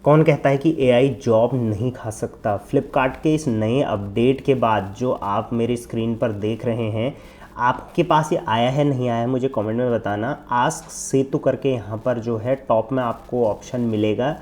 कौन कहता है कि एआई जॉब नहीं खा सकता? फ्लिपकार्ट के इस नए अपडेट के बाद जो आप मेरी स्क्रीन पर देख रहे हैं, आपके पास ये आया है नहीं आया है मुझे कमेंट में बताना। आस्क सेतु करके यहाँ पर जो है टॉप में आपको ऑप्शन मिलेगा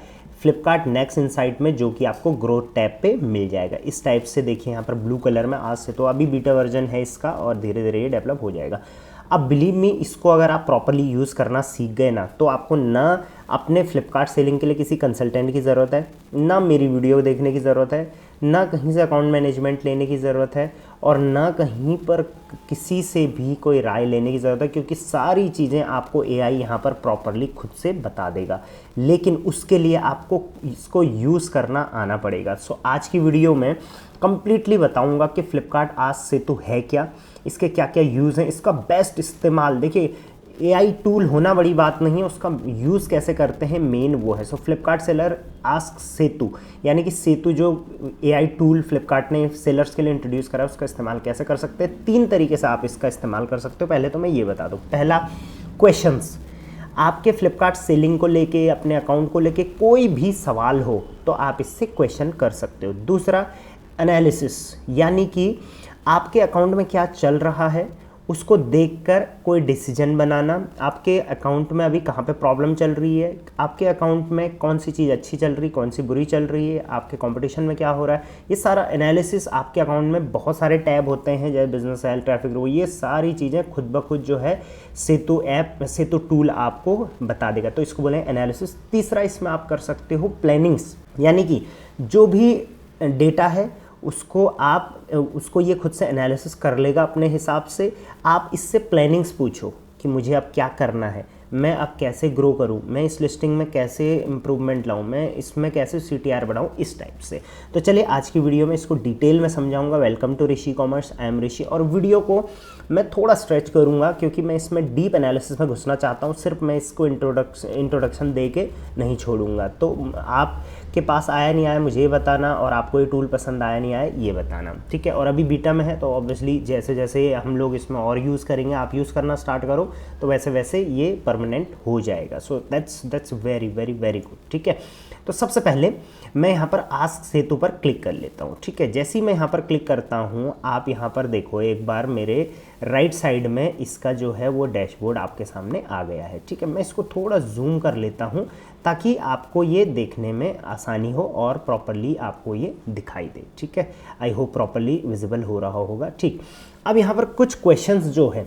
फ्लिपकार्ट नेक्स्ट इनसाइट में, जो कि आपको ग्रोथ टैब पे मिल जाएगा। इस टाइप से देखिए यहाँ पर ब्लू कलर में आस्क सेतु, अभी बीटा वर्जन है इसका और धीरे धीरे ये डेवलप हो जाएगा। अब बिलीव मी, इसको अगर आप प्रॉपरली यूज़ करना सीख गए ना, तो आपको ना अपने फ्लिपकार्ट सेलिंग के लिए किसी कंसल्टेंट की ज़रूरत है, ना मेरी वीडियो देखने की ज़रूरत है, ना कहीं से अकाउंट मैनेजमेंट लेने की ज़रूरत है, और ना कहीं पर किसी से भी कोई राय लेने की ज़रूरत है, क्योंकि सारी चीज़ें आपको एआई यहाँ पर प्रॉपरली खुद से बता देगा। लेकिन उसके लिए आपको इसको यूज़ करना आना पड़ेगा। सो आज की वीडियो में कंप्लीटली बताऊंगा कि फ्लिपकार्ट आस्क सेतु है क्या, इसके क्या क्या यूज़ हैं, इसका बेस्ट इस्तेमाल। देखिए, एआई टूल होना बड़ी बात नहीं है, उसका यूज़ कैसे करते हैं मेन वो है। सो फ्लिपकार्ट सेलर आस्क सेतु, यानी कि सेतु जो एआई टूल फ्लिपकार्ट ने सेलर्स के लिए इंट्रोड्यूस करा है, उसका इस्तेमाल कैसे कर सकते हैं। 3 तरीके से आप इसका इस्तेमाल कर सकते हो। पहले तो मैं ये बता दूँ, पहला क्वेश्चंस, आपके फ्लिपकार्ट सेलिंग को लेके, अपने अकाउंट को लेके कोई भी सवाल हो तो आप इससे क्वेश्चन कर सकते हो। दूसरा एनालिसिस, यानी कि आपके अकाउंट में क्या चल रहा है उसको देखकर कोई डिसीजन बनाना, आपके अकाउंट में अभी कहाँ पे प्रॉब्लम चल रही है, आपके अकाउंट में कौन सी चीज़ अच्छी चल रही, कौन सी बुरी चल रही है, आपके कंपटीशन में क्या हो रहा है, ये सारा एनालिसिस। आपके अकाउंट में बहुत सारे टैब होते हैं, जैसे बिजनेस हेल्थ, ट्रैफिक रो, ये सारी चीज़ें खुद ब खुद जो है सेतु ऐप, सेतु टूल आपको बता देगा। तो इसको बोलें एनालिसिस। तीसरा इसमें आप कर सकते हो प्लानिंग्स, यानी कि जो भी डेटा है उसको ये खुद से एनालिसिस कर लेगा अपने हिसाब से। आप इससे प्लानिंग्स पूछो कि मुझे अब क्या करना है, मैं अब कैसे ग्रो करूं, मैं इस लिस्टिंग में कैसे इंप्रूवमेंट लाऊं, मैं इसमें कैसे CTR बढ़ाऊं, इस टाइप से। तो चलिए आज की वीडियो में इसको डिटेल में समझाऊंगा। Welcome to Rishi commerce, I am Rishi. और वीडियो को मैं थोड़ा स्ट्रेच करूंगा क्योंकि मैं इसमें डीप एनालिसिस में घुसना चाहता हूं, सिर्फ मैं इसको इंट्रोडक्शन दे के नहीं छोड़ूंगा। तो आपके पास आया नहीं आया मुझे ये बताना, और आपको ये टूल पसंद आया नहीं आया ये बताना, ठीक है। और अभी बीटा में है तो ऑब्वियसली जैसे जैसे हम लोग इसमें और यूज़ करेंगे, आप यूज़ करना स्टार्ट करो तो वैसे वैसे ये परमानेंट हो जाएगा। So that's very very very good, ठीक है। तो सबसे पहले मैं यहाँ पर आस्क सेतु पर क्लिक कर लेता हूँ, ठीक है। जैसे ही मैं यहाँ पर क्लिक करता हूँ, आप यहाँ पर देखो एक बार मेरे राइट साइड में इसका जो है वो डैशबोर्ड आपके सामने आ गया है, ठीक है। मैं इसको थोड़ा जूम कर लेता हूँ ताकि आपको ये देखने में आसानी हो और प्रॉपरली आपको ये दिखाई दे, ठीक है। आई होप प्रॉपरली विजिबल हो रहा होगा, ठीक। अब यहाँ पर कुछ क्वेश्चंस जो है,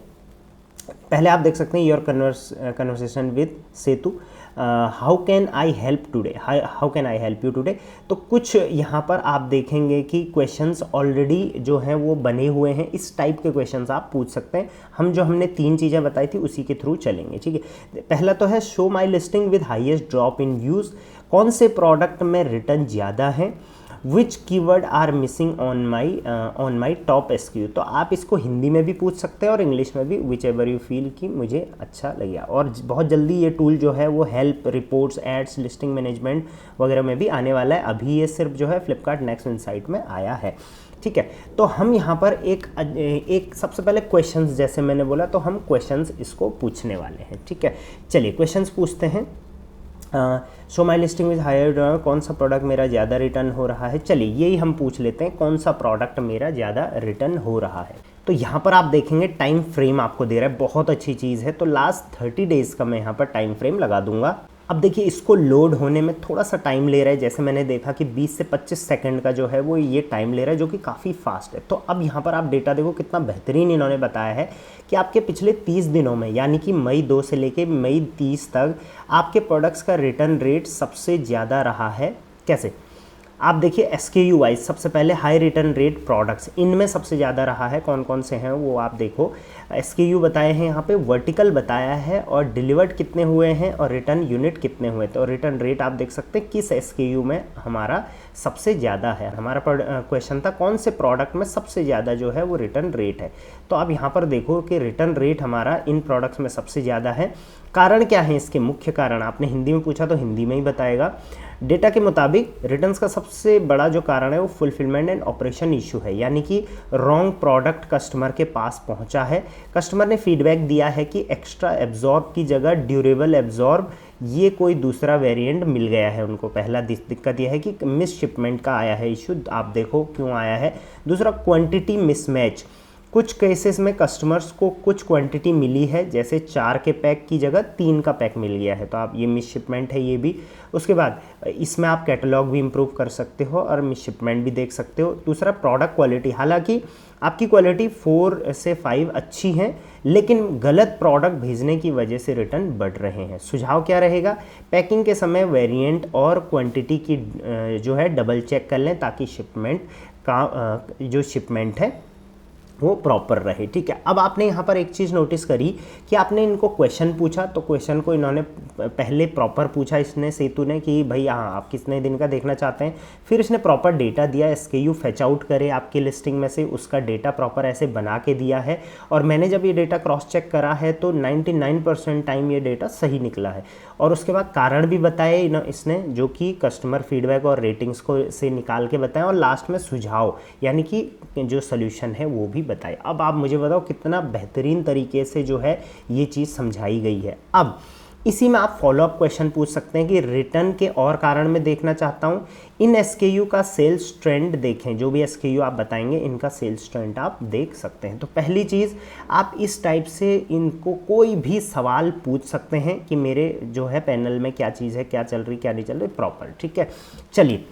पहले आप देख सकते हैं your conversation with Setu, how can I help today, how can I help you today. तो कुछ यहाँ पर आप देखेंगे कि क्वेश्चंस ऑलरेडी जो हैं वो बने हुए हैं। इस टाइप के क्वेश्चंस आप पूछ सकते हैं। हमने 3 चीज़ें बताई थी उसी के थ्रू चलेंगे, ठीक है। पहला तो है show my listing with highest drop in views, कौन से प्रोडक्ट में रिटर्न ज़्यादा है, which keyword are missing on my top SKU। तो आप इसको हिंदी में भी पूछ सकते हैं और इंग्लिश में भी, विच एवर यू फील कि मुझे अच्छा लगे। और बहुत जल्दी ये टूल जो है वो help, reports, ads, listing management वगैरह में भी आने वाला है। अभी ये सिर्फ जो है फ्लिपकार्ट नेक्स्ट इनसाइट में आया है, ठीक है। तो हम यहाँ पर एक सबसे पहले क्वेश्चंस, जैसे मैंने बोला, तो हम क्वेश्चंस इसको पूछने वाले हैं, ठीक है। चलिए क्वेश्चंस पूछते हैं। Show my listing with higher, कौन सा प्रोडक्ट मेरा ज़्यादा रिटर्न हो रहा है। चलिए यही हम पूछ लेते हैं, कौन सा प्रोडक्ट मेरा ज़्यादा रिटर्न हो रहा है। तो यहाँ पर आप देखेंगे टाइम फ्रेम आपको दे रहा है, बहुत अच्छी चीज़ है। तो लास्ट 30 डेज़ का मैं यहाँ पर टाइम फ्रेम लगा दूंगा। अब देखिए इसको लोड होने में थोड़ा सा टाइम ले रहा है, जैसे मैंने देखा कि 20 से 25 सेकंड का जो है वो ये टाइम ले रहा है, जो कि काफ़ी फास्ट है। तो अब यहाँ पर आप डेटा देखो कितना बेहतरीन इन्होंने बताया है कि आपके पिछले 30 दिनों में, यानी कि मई 2 से लेके मई 30 तक आपके प्रोडक्ट्स का रिटर्न रेट सबसे ज़्यादा रहा है। कैसे? आप देखिए SKU वाइज, सबसे पहले हाई रिटर्न रेट प्रोडक्ट्स, इनमें सबसे ज़्यादा रहा है। कौन कौन से हैं वो आप देखो, SKU बताए हैं यहाँ पे, वर्टिकल बताया है, और डिलीवर्ड कितने हुए हैं, और रिटर्न यूनिट कितने हुए। तो रिटर्न रेट आप देख सकते हैं किस SKU में हमारा सबसे ज़्यादा है। हमारा क्वेश्चन था कौन से प्रोडक्ट में सबसे ज़्यादा जो है वो रिटर्न रेट है। तो आप यहाँ पर देखो कि रिटर्न रेट हमारा इन प्रोडक्ट्स में सबसे ज़्यादा है। कारण क्या है इसके मुख्य कारण, आपने हिंदी में पूछा तो हिंदी में ही बताएगा। डेटा के मुताबिक रिटर्न्स का सबसे बड़ा जो कारण है वो फुलफिलमेंट एंड ऑपरेशन इशू है, यानी कि रॉन्ग प्रोडक्ट कस्टमर के पास पहुंचा है। कस्टमर ने फीडबैक दिया है कि एक्स्ट्रा एब्जॉर्ब की जगह ड्यूरेबल एब्जॉर्ब ये कोई दूसरा वेरिएंट मिल गया है उनको। पहला दिक्कत यह है कि मिस शिपमेंट का आया है इशू, आप देखो क्यों आया है। दूसरा क्वांटिटी मिसमैच, कुछ केसेस में कस्टमर्स को कुछ क्वांटिटी मिली है, जैसे 4 के पैक की जगह 3 का पैक मिल गया है, तो आप ये मिस शिपमेंट है ये भी। उसके बाद इसमें आप कैटलॉग भी इम्प्रूव कर सकते हो और मिस शिपमेंट भी देख सकते हो। दूसरा प्रोडक्ट क्वालिटी, हालांकि आपकी क्वालिटी 4 से 5 अच्छी है, लेकिन गलत प्रोडक्ट भेजने की वजह से रिटर्न बढ़ रहे हैं। सुझाव क्या रहेगा, पैकिंग के समय वेरिएंट और क्वांटिटी की जो है डबल चेक कर लें, ताकि शिपमेंट का जो शिपमेंट है वो प्रॉपर रहे। ठीक है, अब आपने यहाँ पर एक चीज़ नोटिस करी कि आपने इनको क्वेश्चन पूछा, तो क्वेश्चन को इन्होंने पहले प्रॉपर पूछा, इसने सेतु ने, कि भाई हाँ आप कितने दिन का देखना चाहते हैं। फिर इसने प्रॉपर डेटा दिया, SKU फैच आउट करे आपकी लिस्टिंग में से, उसका डेटा प्रॉपर ऐसे बना के दिया है। और मैंने जब ये डेटा क्रॉस चेक करा है तो 99% टाइम ये डेटा सही निकला है। और उसके बाद कारण भी बताए इसने, जो कि कस्टमर फीडबैक और रेटिंग्स को से निकाल के बताएं, और लास्ट में सुझाव यानी कि जो सोल्यूशन है वो भी बताए। अब आप मुझे बताओ कितना बेहतरीन तरीके से जो है ये चीज़ समझाई गई है। अब इसी में आप फॉलोअप क्वेश्चन पूछ सकते हैं कि रिटर्न के और कारण मैं देखना चाहता हूँ, इन SKU का सेल्स ट्रेंड देखें। जो भी SKU आप बताएंगे इनका सेल्स ट्रेंड आप देख सकते हैं। तो पहली चीज़ आप इस टाइप से इनको कोई भी सवाल पूछ सकते हैं कि मेरे जो है पैनल में क्या चीज़ है, क्या चल रही क्या नहीं चल रही प्रॉपर। ठीक है, चलिए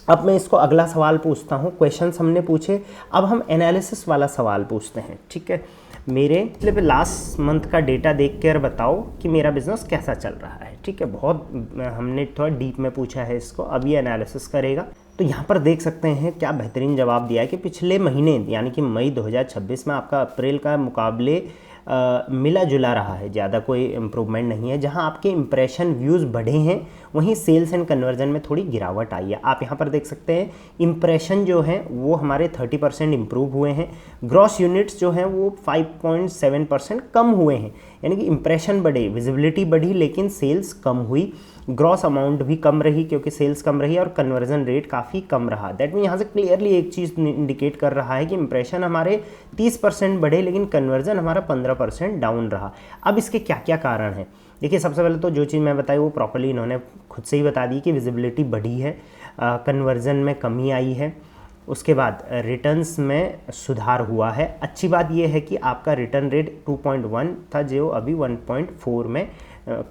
अब मैं इसको अगला सवाल पूछता हूँ। क्वेश्चंस हमने पूछे, अब हम एनालिसिस वाला सवाल पूछते हैं। ठीक है, मेरे मतलब लास्ट मंथ का डेटा देख कर बताओ कि मेरा बिजनेस कैसा चल रहा है। ठीक है, बहुत हमने थोड़ा डीप में पूछा है इसको, अब ये एनालिसिस करेगा। तो यहाँ पर देख सकते हैं क्या बेहतरीन जवाब दिया है कि पिछले महीने यानी कि मई 2026 में आपका अप्रैल का मुकाबले मिला जुला रहा है, ज़्यादा कोई इम्प्रूवमेंट नहीं है। जहां आपके इंप्रेशन व्यूज़ बढ़े हैं वहीं सेल्स एंड कन्वर्जन में थोड़ी गिरावट आई है। आप यहां पर देख सकते हैं इंप्रेशन जो हैं वो हमारे 30% इम्प्रूव हुए हैं, ग्रॉस यूनिट्स जो हैं वो 5.7% कम हुए हैं, यानी कि इंप्रेशन बढ़े, विजिबिलिटी बढ़ी, लेकिन सेल्स कम हुई। ग्रॉस अमाउंट भी कम रही क्योंकि सेल्स कम रही, और कन्वर्जन रेट काफ़ी कम रहा। दैट मीन यहाँ से क्लियरली एक चीज़ इंडिकेट कर रहा है कि इंप्रेशन हमारे 30% बढ़े, लेकिन कन्वर्जन हमारा 15% डाउन रहा। अब इसके क्या क्या कारण हैं, देखिए सबसे पहले तो जो चीज़ मैं बताई वो प्रॉपर्ली इन्होंने खुद से ही बता दी कि विजिबिलिटी बढ़ी है, कन्वर्जन में कमी आई है, उसके बाद रिटर्न्स में सुधार हुआ है। अच्छी बात यह है कि आपका रिटर्न रेट 2.1 था जो अभी 1.4 में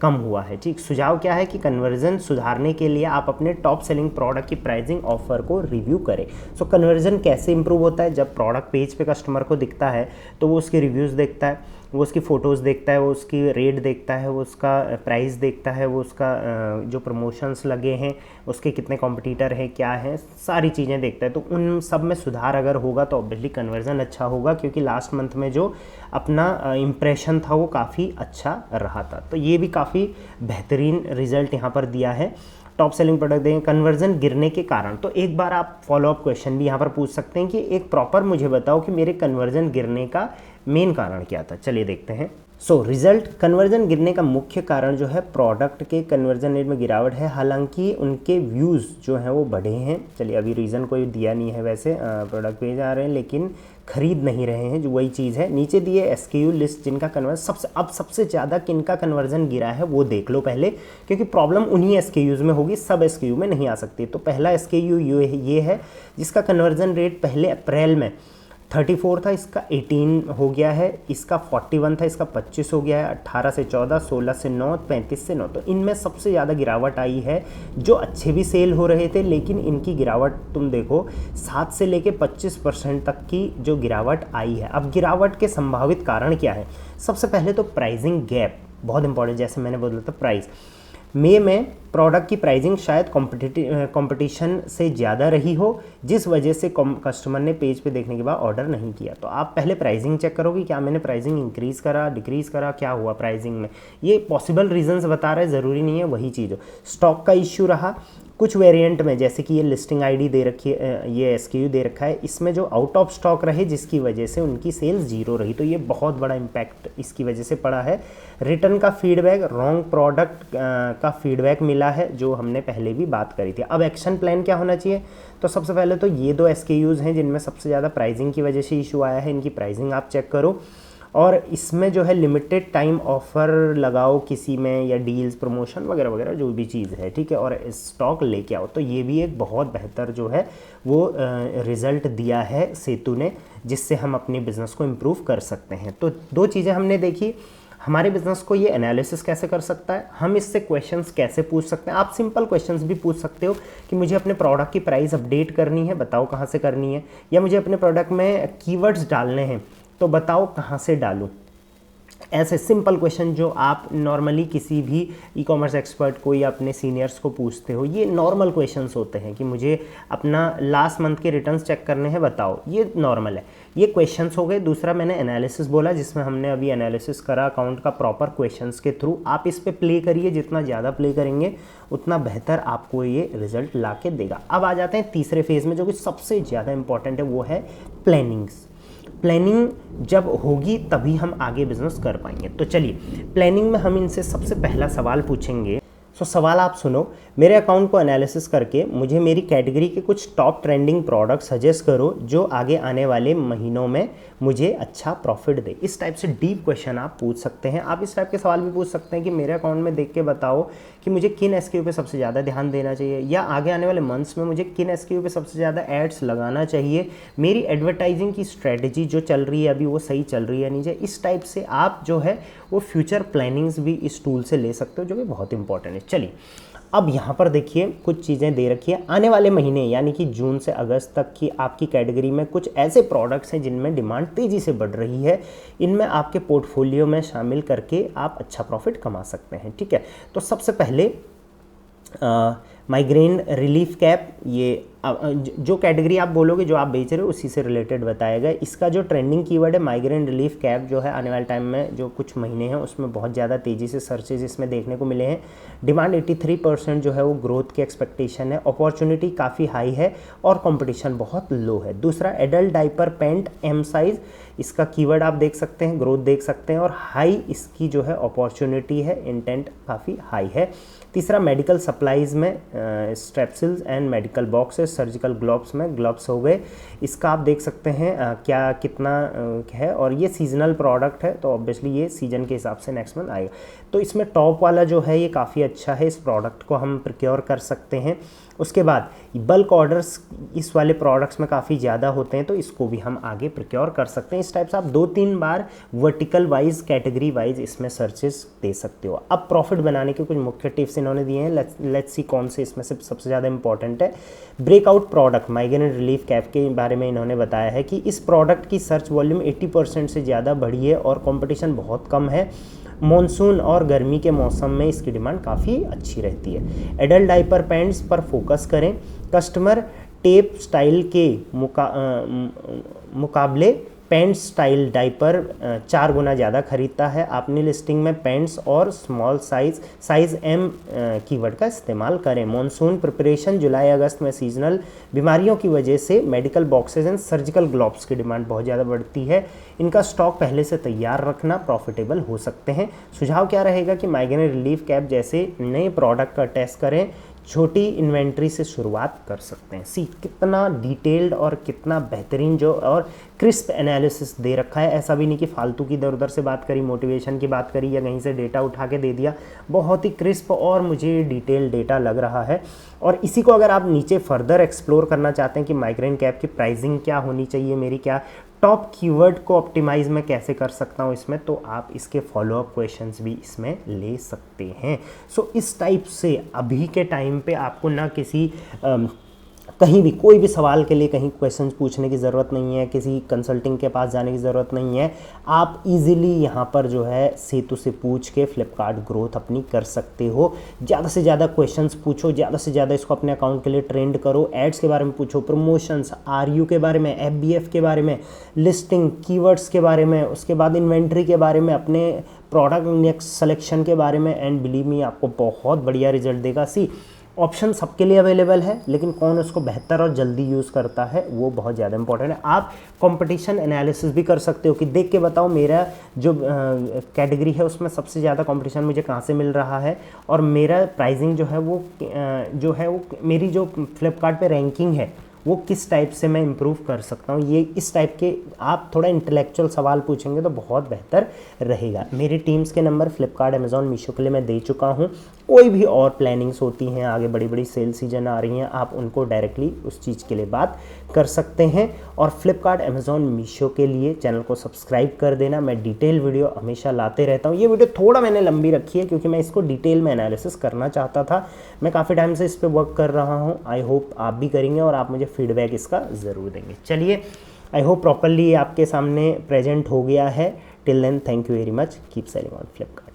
कम हुआ है। ठीक, सुझाव क्या है कि कन्वर्जन सुधारने के लिए आप अपने टॉप सेलिंग प्रोडक्ट की प्राइसिंग ऑफर को रिव्यू करें। सो कन्वर्जन कैसे इंप्रूव होता है, जब प्रोडक्ट पेज पे कस्टमर को दिखता है तो वो उसके रिव्यूज़ देखता है, वो उसकी फ़ोटोज़ देखता है, वो उसकी रेट देखता है, वो उसका प्राइस देखता है, वो उसका जो प्रमोशंस लगे हैं उसके कितने कॉम्पिटिटर हैं क्या हैं, सारी चीज़ें देखता है। तो उन सब में सुधार अगर होगा तो ऑब्वियसली कन्वर्जन अच्छा होगा, क्योंकि लास्ट मंथ में जो अपना इम्प्रेशन था वो काफ़ी अच्छा रहा था। तो ये भी काफ़ी बेहतरीन रिजल्ट यहाँ पर दिया है। टॉप सेलिंग प्रोडक्ट देंगे, कन्वर्जन गिरने के कारण, तो एक बार आप फॉलोअप क्वेश्चन भी यहाँ पर पूछ सकते हैं कि एक प्रॉपर मुझे बताओ कि मेरे कन्वर्जन गिरने का मेन कारण क्या था। चलिए देखते हैं। सो रिजल्ट, कन्वर्जन गिरने का मुख्य कारण जो है प्रोडक्ट के कन्वर्जन रेट में गिरावट है, हालांकि उनके व्यूज़ जो हैं वो बढ़े हैं। चलिए अभी रीज़न कोई दिया नहीं है, वैसे प्रोडक्ट पेज आ रहे हैं लेकिन खरीद नहीं रहे हैं, जो वही चीज़ है। नीचे दिए SKU लिस्ट जिनका कन्वर्जन सबसे ज़्यादा किनका कन्वर्जन गिरा है वो देख लो पहले, क्योंकि प्रॉब्लम उन्हीं SKUs में होगी, सब SKU में नहीं आ सकती। तो पहला SKU ये है जिसका कन्वर्जन रेट पहले अप्रैल में 34 था, इसका 18 हो गया है, इसका 41 था, इसका 25 हो गया है, 18 से 14, 16 से 9, 35 से 9। तो इनमें सबसे ज़्यादा गिरावट आई है। जो अच्छे भी सेल हो रहे थे लेकिन इनकी गिरावट तुम देखो 7 से लेके 25% तक की जो गिरावट आई है। अब गिरावट के संभावित कारण क्या है, सबसे पहले तो प्राइसिंग गैप बहुत इंपॉर्टेंट, जैसे मैंने बोला था प्राइस मई में प्रोडक्ट की प्राइसिंग शायद कंपटीशन से ज़्यादा रही हो, जिस वजह से कस्टमर ने पेज पे देखने के बाद ऑर्डर नहीं किया। तो आप पहले प्राइसिंग चेक करो कि क्या मैंने प्राइसिंग इंक्रीज़ करा, डिक्रीज़ करा, क्या हुआ प्राइसिंग में। ये पॉसिबल रीजंस बता रहे हैं, ज़रूरी नहीं है वही चीज़ हो। स्टॉक का इश्यू रहा कुछ वेरिएंट में, जैसे कि ये लिस्टिंग आईडी दे रखी है, ये एसक्यू दे रखा है, इसमें जो आउट ऑफ स्टॉक रहे जिसकी वजह से उनकी सेल्स जीरो रही, तो ये बहुत बड़ा इम्पैक्ट इसकी वजह से पड़ा है। रिटर्न का फीडबैक, रॉन्ग प्रोडक्ट का फीडबैक मिला है, जो हमने पहले भी बात करी थी। अब एक्शन प्लान क्या होना चाहिए? तो सबसे पहले तो ये 2 एसक्यूज़ हैं जिनमें सबसे ज़्यादा प्राइसिंग की वजह से इशू आया है, इनकी प्राइसिंग आप चेक करो, और इसमें जो है लिमिटेड टाइम ऑफ़र लगाओ किसी में, या डील्स, प्रमोशन वगैरह वगैरह जो भी चीज़ है, ठीक है, और स्टॉक लेके आओ। तो ये भी एक बहुत बेहतर जो है वो रिज़ल्ट दिया है सेतु ने, जिससे हम अपने बिज़नेस को इम्प्रूव कर सकते हैं। तो 2 चीज़ें हमने देखी। हमारे बिज़नेस को ये एनालिसिस कैसे कर सकता है, हम इससे क्वेश्चंस कैसे पूछ सकते हैं। आप सिंपल क्वेश्चंस भी पूछ सकते हो कि मुझे अपने प्रोडक्ट की प्राइस अपडेट करनी है, बताओ कहाँ से करनी है, या मुझे अपने प्रोडक्ट में कीवर्ड्स डालने हैं तो बताओ कहाँ से डालूं। ऐसे सिंपल क्वेश्चन जो आप नॉर्मली किसी भी ई कॉमर्स एक्सपर्ट को या अपने सीनियर्स को पूछते हो, ये नॉर्मल क्वेश्चंस होते हैं कि मुझे अपना लास्ट मंथ के रिटर्न्स चेक करने हैं, बताओ, ये नॉर्मल है, ये क्वेश्चंस हो गए। दूसरा मैंने एनालिसिस बोला, जिसमें हमने अभी एनालिसिस करा अकाउंट का प्रॉपर क्वेश्चंस के थ्रू। आप इस पे प्ले करिए, जितना ज़्यादा प्ले करेंगे उतना बेहतर आपको ये रिजल्ट ला के देगा। अब आ जाते हैं तीसरे फेज़ में, जो कि सबसे ज़्यादा इंपॉर्टेंट है, वो है प्लानिंग्स। प्लानिंग जब होगी तभी हम आगे बिजनेस कर पाएंगे। तो चलिए, प्लानिंग में हम इनसे सबसे पहला सवाल पूछेंगे। तो सवाल आप सुनो, मेरे अकाउंट को एनालिसिस करके मुझे मेरी कैटेगरी के कुछ टॉप ट्रेंडिंग प्रोडक्ट सजेस्ट करो जो आगे आने वाले महीनों में मुझे अच्छा प्रॉफिट दे। इस टाइप से डीप क्वेश्चन आप पूछ सकते हैं। आप इस टाइप के सवाल भी पूछ सकते हैं कि मेरे अकाउंट में देख के बताओ कि मुझे किन एसक्यू पे सबसे ज़्यादा ध्यान देना चाहिए, या आगे आने वाले मंथ्स में मुझे किन एसक्यू पे सबसे ज़्यादा एड्स लगाना चाहिए, मेरी एडवर्टाइजिंग की स्ट्रेटजी जो चल रही है अभी वो सही चल रही है नहीं। इस टाइप से आप जो है वो फ्यूचर प्लानिंग्स भी इस टूल से ले सकते हो, जो कि बहुत इंपॉर्टेंट है। चलिए, अब यहाँ पर देखिए कुछ चीज़ें दे रखी है। आने वाले महीने यानी कि जून से अगस्त तक की आपकी कैटेगरी में कुछ ऐसे प्रोडक्ट्स हैं जिनमें डिमांड तेज़ी से बढ़ रही है, इनमें आपके पोर्टफोलियो में शामिल करके आप अच्छा प्रॉफिट कमा सकते हैं। ठीक है, तो सबसे पहले माइग्रेन रिलीफ कैप, ये जो कैटेगरी आप बोलोगे जो आप बेच रहे हो उसी से रिलेटेड बताया गया। इसका जो ट्रेंडिंग कीवर्ड है माइग्रेन रिलीफ कैप, जो है आने वाले टाइम में जो कुछ महीने हैं उसमें बहुत ज़्यादा तेज़ी से सर्चेज इसमें देखने को मिले हैं। डिमांड 83% जो है वो ग्रोथ की एक्सपेक्टेशन है, अपॉर्चुनिटी काफ़ी हाई है और कंपटीशन बहुत लो है। दूसरा, adult diaper pant M size, इसका कीवर्ड आप देख सकते हैं, ग्रोथ देख सकते हैं, और हाई इसकी जो है अपॉर्चुनिटी है, इंटेंट काफ़ी हाई है। तीसरा, मेडिकल सप्लाइज़ में Strepsils and medical boxes, surgical gloves में ग्लव्स हो गए, इसका आप देख सकते हैं क्या कितना है, और ये सीजनल प्रोडक्ट है तो ऑब्वियसली ये सीजन के हिसाब से नेक्स्ट मंथ आएगा। तो इसमें टॉप वाला जो है ये काफ़ी अच्छा है, इस प्रोडक्ट को हम प्रोक्योर कर सकते हैं। उसके बाद बल्क ऑर्डर्स इस वाले प्रोडक्ट्स में काफ़ी ज़्यादा होते हैं तो इसको भी हम आगे प्रोक्योर कर सकते हैं। इस टाइप से आप 2-3 बार वर्टिकल वाइज, कैटेगरी वाइज इसमें सर्चेस दे सकते हो। अब प्रॉफिट बनाने के कुछ मुख्य टिप्स इन्होंने दिए हैं, लेट्स सी कौन से इसमें से सबसे ज़्यादा इंपॉर्टेंट है। Breakout product migraine relief cap के बारे में इन्होंने बताया है कि इस प्रोडक्ट की सर्च वॉल्यूम 80% से ज़्यादा बढ़ी है और कॉम्पिटिशन बहुत कम है। मॉनसून और गर्मी के मौसम में इसकी डिमांड काफ़ी अच्छी रहती है। एडल्ट डाइपर पैंट्स पर फोकस करें, कस्टमर टेप स्टाइल के मुकाबले पैंट स्टाइल डाइपर 4 गुना ज़्यादा खरीदता है। आपने लिस्टिंग में पैंट्स और स्मॉल साइज़ एम कीवर्ड का इस्तेमाल करें। मॉनसून प्रिपरेशन, जुलाई अगस्त में सीजनल बीमारियों की वजह से medical boxes and surgical gloves की डिमांड बहुत ज़्यादा बढ़ती है, इनका स्टॉक पहले से तैयार रखना, प्रॉफिटेबल हो सकते हैं। सुझाव क्या रहेगा कि माइग्रेन रिलीफ कैप जैसे नए प्रोडक्ट का टेस्ट करें, छोटी इन्वेंट्री से शुरुआत कर सकते हैं। सी कितना डिटेल्ड और कितना बेहतरीन जो और क्रिस्प एनालिसिस दे रखा है। ऐसा भी नहीं कि फालतू की इधर उधर से बात करी, मोटिवेशन की बात करी या कहीं से डेटा उठा के दे दिया। बहुत ही क्रिस्प और मुझे डिटेल डेटा लग रहा है। और इसी को अगर आप नीचे फर्दर एक्सप्लोर करना चाहते हैं कि माइग्रेन कैप की प्राइसिंग क्या होनी चाहिए, मेरी क्या टॉप कीवर्ड को ऑप्टिमाइज मैं कैसे कर सकता हूँ इसमें, तो आप इसके फॉलोअप क्वेश्चंस भी इसमें ले सकते हैं। सो इस टाइप से अभी के टाइम पे आपको ना किसी कहीं भी कोई भी सवाल के लिए कहीं क्वेश्चंस पूछने की ज़रूरत नहीं है, किसी कंसल्टिंग के पास जाने की ज़रूरत नहीं है। आप इजीली यहाँ पर जो है सेतु से पूछ के फ्लिपकार्ट ग्रोथ अपनी कर सकते हो। ज़्यादा से ज़्यादा क्वेश्चंस पूछो, ज़्यादा से ज़्यादा इसको अपने अकाउंट के लिए ट्रेंड करो, एड्स के बारे में पूछो, प्रमोशंस, आरयू के बारे में, एफबीएफ के बारे में, लिस्टिंग, कीवर्ड्स के बारे में, उसके बाद इन्वेंट्री के बारे में, अपने प्रोडक्ट नेक्स्ट सिलेक्शन के बारे में। एंड बिलीव मी, आपको बहुत बढ़िया रिजल्ट देगा। सी, ऑप्शन सबके लिए अवेलेबल है, लेकिन कौन उसको बेहतर और जल्दी यूज़ करता है वो बहुत ज़्यादा इंपॉर्टेंट है। आप कंपटीशन एनालिसिस भी कर सकते हो कि देख के बताओ मेरा जो कैटेगरी है उसमें सबसे ज़्यादा कंपटीशन मुझे कहाँ से मिल रहा है, और मेरा प्राइसिंग जो है वो मेरी जो फ्लिपकार्ट पे रैंकिंग है वो किस टाइप से मैं इम्प्रूव कर सकता हूँ। ये इस टाइप के आप थोड़ा इंटेलेक्चुअल सवाल पूछेंगे तो बहुत बेहतर रहेगा। मेरी टीम्स के नंबर फ्लिपकार्ट, अमेज़ॉन, मीशो के लिए मैं दे चुका हूँ। कोई भी और प्लानिंग्स होती हैं, आगे बड़ी बड़ी सेल सीजन आ रही हैं, आप उनको डायरेक्टली उस चीज़ के लिए बात कर सकते हैं। और फ्लिपकार्ट, अमेज़ॉन, मीशो के लिए चैनल को सब्सक्राइब कर देना। मैं डिटेल वीडियो हमेशा लाते रहता हूँ। ये वीडियो थोड़ा मैंने लंबी रखी है क्योंकि मैं इसको डिटेल में एनालिसिस करना चाहता था। मैं काफ़ी टाइम से इस पर वर्क कर रहा हूँ। आई होप आप भी करेंगे और आप मुझे फीडबैक इसका ज़रूर देंगे। चलिए, आई होप प्रॉपरली आपके सामने प्रेजेंट हो गया है। Till then, thank you very much. Keep selling on Flipkart.